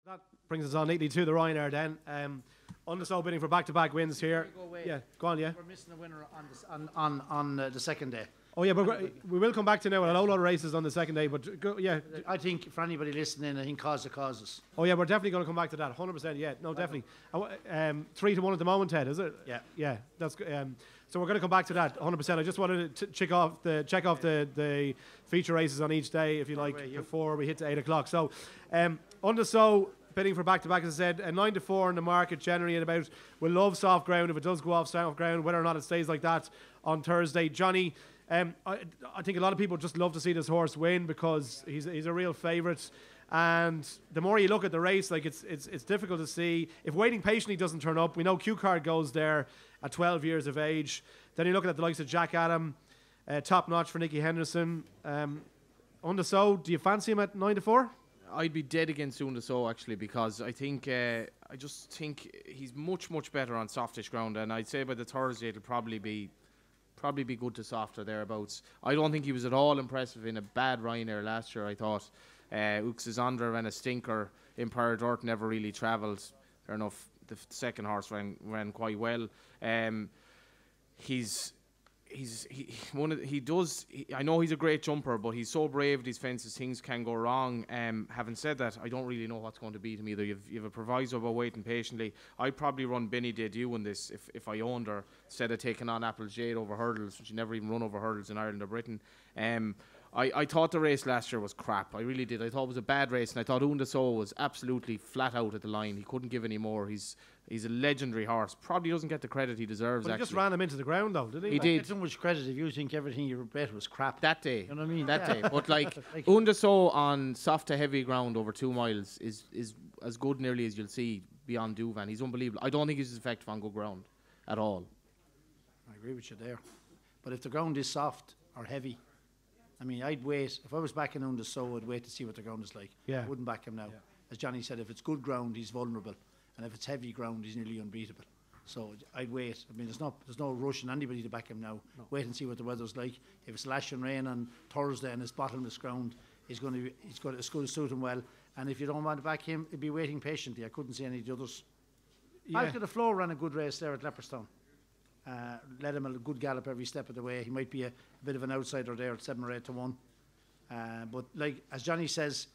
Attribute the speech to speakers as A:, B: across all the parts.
A: That brings us on neatly to the Ryanair then. Undersold bidding for back-to-back wins here. Yeah, go on, yeah.
B: We're missing a winner on the second day.
A: Oh yeah, but we will come back to now a whole lot of races on the second day. But yeah,
B: I think for anybody listening, I think cause the causes.
A: Oh yeah, we're definitely going to come back to that. 100%. Yeah, no, definitely. 3-1 at the moment, Ted. Is it?
B: Yeah.
A: Yeah, that's good. So we're going to come back to that 100%. I just wanted to check off the feature races on each day, if you like, before we hit to 8 o'clock. So Undersold bidding for back-to-back, as I said, 9-4 in the market generally at about. We'll love soft ground if it does go off soft ground, whether or not it stays like that on Thursday. Johnny, I think a lot of people just love to see this horse win because he's a real favourite. And the more you look at the race, like it's difficult to see. If Waiting Patiently doesn't turn up, we know Q Card goes there at 12 years of age. Then you're looking at the likes of Jack Adam, top notch for Nicky Henderson. Undersold, do you fancy him at 9-4?
C: I'd be dead against Undersold actually, because I just think he's much better on softish ground, and I'd say by the Thursday it'll probably be good to soft or thereabouts. I don't think he was at all impressive in a bad Ryanair last year. I thought Uxazandra ran a stinker. Empire Dirt never really travelled. Fair enough. The second horse ran quite well. I know he's a great jumper, but he's so brave at these fences, things can go wrong. Having said that, I don't really know what's going to beat him either. You've a proviso about Waiting Patiently. I'd probably run Benny Debut in this if I owned her, instead of taking on Apple Jade over hurdles, which you never even run over hurdles in Ireland or Britain. I thought the race last year was crap. I really did. I thought it was a bad race, and I thought Undersold was absolutely flat out at the line. He couldn't give any more. He's a legendary horse. Probably doesn't get the credit he deserves.
A: But he just ran him into the ground, though, did he?
C: He did.
B: Get so much credit if you think everything you bet was crap.
C: That day.
B: You know what I mean?
C: That day. But like Undersold on soft to heavy ground over 2 miles is as good nearly as you'll see beyond Duvan. He's unbelievable. I don't think he's effective on good ground at all.
B: I agree with you there. But if the ground is soft or heavy, I mean, I'd wait. If I was backing Undersold, I'd wait to see what the ground is like.
A: Yeah.
B: I wouldn't back him now. Yeah. As Johnny said, if it's good ground, he's vulnerable. And if it's heavy ground, he's nearly unbeatable. So I'd wait. I mean, there's no rush in anybody to back him now. No. Wait and see what the weather's like. If it's lashing rain on Thursday and it's bottomless ground, it's going to suit him well. And if you don't want to back him, it'd be Waiting Patiently. I couldn't see any of the others. Yeah. Alka the Floor ran a good race there at Leopardstown. Led him a good gallop every step of the way. He might be a bit of an outsider there at 7 or 8 to 1. But like as Johnny says,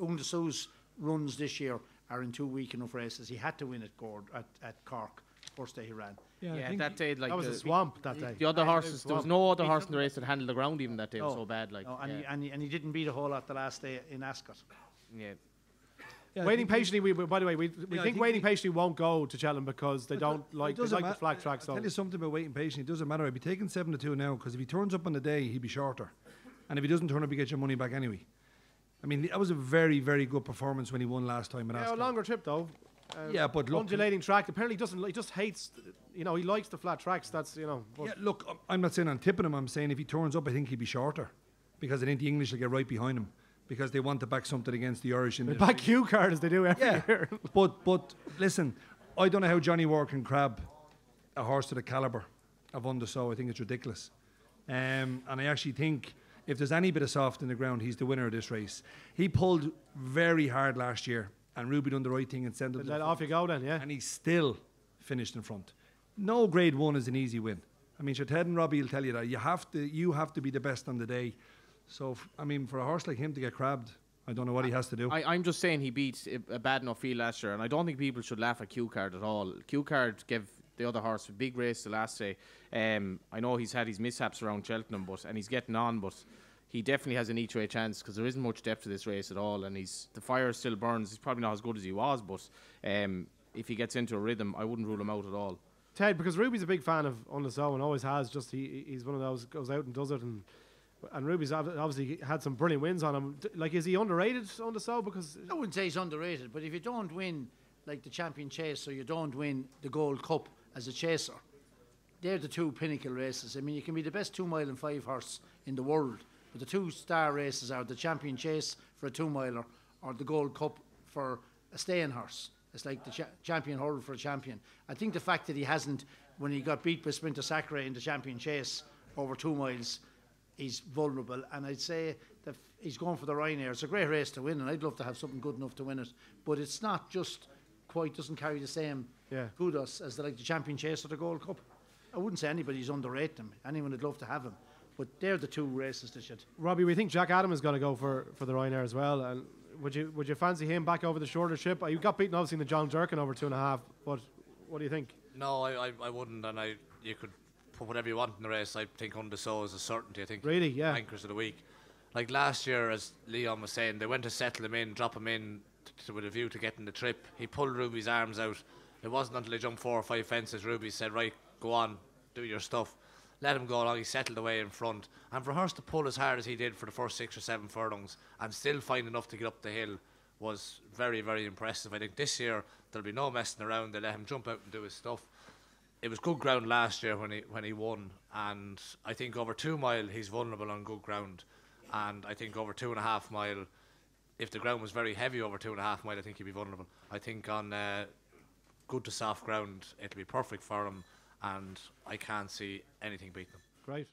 B: Undersold's runs this year are in 2 weak enough races. He had to win at Cork, first day he ran.
C: Yeah, that day, like
A: that was a swamp that day.
C: The other horses, there was no other horse in the race that handled the ground even that day. It was so bad. Like,
B: no, and he didn't beat a whole lot the last day in Ascot.
C: Yeah.
A: Yeah, Waiting Patiently, by the way, we think Waiting Patiently won't go to Cheltenham because they don't like the flat track.
D: I'll tell you something about Waiting Patiently. It doesn't matter. I'd be taking 7-2 now, because if he turns up on the day, he'd be shorter. And if he doesn't turn up, you get your money back anyway. I mean, that was a very, very good performance when he won last time at Ascot.
A: A longer trip though.
D: Yeah, but look,
A: undulating track. Apparently, he just hates. He likes the flat tracks. That's But
D: yeah, look, I'm not saying I'm tipping him. I'm saying if he turns up, I think he'd be shorter, because I think the English will get right behind him, because they want to back something against the Irish.
A: They back Q Card as they do every year.
D: But listen, I don't know how Johnny Ward can grab a horse to the calibre of Undersold. I think it's ridiculous. And I actually think if there's any bit of soft in the ground, he's the winner of this race. He pulled very hard last year, and Ruby done the right thing and sent him.
A: Off you go then, yeah.
D: And he still finished in front. No Grade 1 is an easy win. I mean, Ted and Robbie will tell you that. You have to be the best on the day. So, I mean, for a horse like him to get crabbed, I don't know what he has to do.
C: I'm just saying he beat a bad enough field last year, and I don't think people should laugh at Q Card at all. Q Card gave the other horse a big race the last day. I know he's had his mishaps around Cheltenham, and he's getting on, but he definitely has an each way chance, because there isn't much depth to this race at all, and the fire still burns. He's probably not as good as he was, but if he gets into a rhythm, I wouldn't rule him out at all.
A: Ted, because Ruby's a big fan of Undersold and always has. Just he's one of those goes out and does it, and Ruby's obviously had some brilliant wins on him. Like, is he underrated, Undersold? Because
B: I wouldn't say he's underrated, but if you don't win like the Champion Chase, or you don't win the Gold Cup as a chaser, they're the two pinnacle races. I mean, you can be the best 2 mile and 5 horse in the world, but the 2 star races are the Champion Chase for a 2 miler or the Gold Cup for a staying horse. It's like the champion hurdle for a champion. I think the fact that he hasn't, when he got beat by Sprinter Sacre in the Champion Chase over 2 miles, he's vulnerable. And I'd say that he's going for the Ryanair. It's a great race to win, and I'd love to have something good enough to win it. But it's not just quite, doesn't carry the same kudos as the Champion Chase or the Gold Cup. I wouldn't say anybody's underrated him. Anyone would love to have him. But they're the two races that should.
A: Robbie, we think Jack Adam is going to go for the Ryanair as well. And would you fancy him back over the shorter ship? You got beaten obviously in the John Durkin over 2.5. But what do you think?
E: No, I wouldn't. And you could put whatever you want in the race. I think Undersow is a certainty. I think
A: really, yeah.
E: Anchors of the week. Like last year, as Leon was saying, they went to settle him in, drop him in with a view to getting the trip. He pulled Ruby's arms out. It wasn't until he jumped 4 or 5 fences Ruby said, right, go on, do your stuff. Let him go along. He settled away in front. And for Hurst to pull as hard as he did for the first 6 or 7 furlongs and still find enough to get up the hill was very, very impressive. I think this year there'll be no messing around. They let him jump out and do his stuff. It was good ground last year when he won, and I think over 2 mile he's vulnerable on good ground, and I think over 2.5 mile, if the ground was very heavy over 2.5 mile, I think he'd be vulnerable. I think on good to soft ground it'll be perfect for him, and I can't see anything beating him.
A: Great.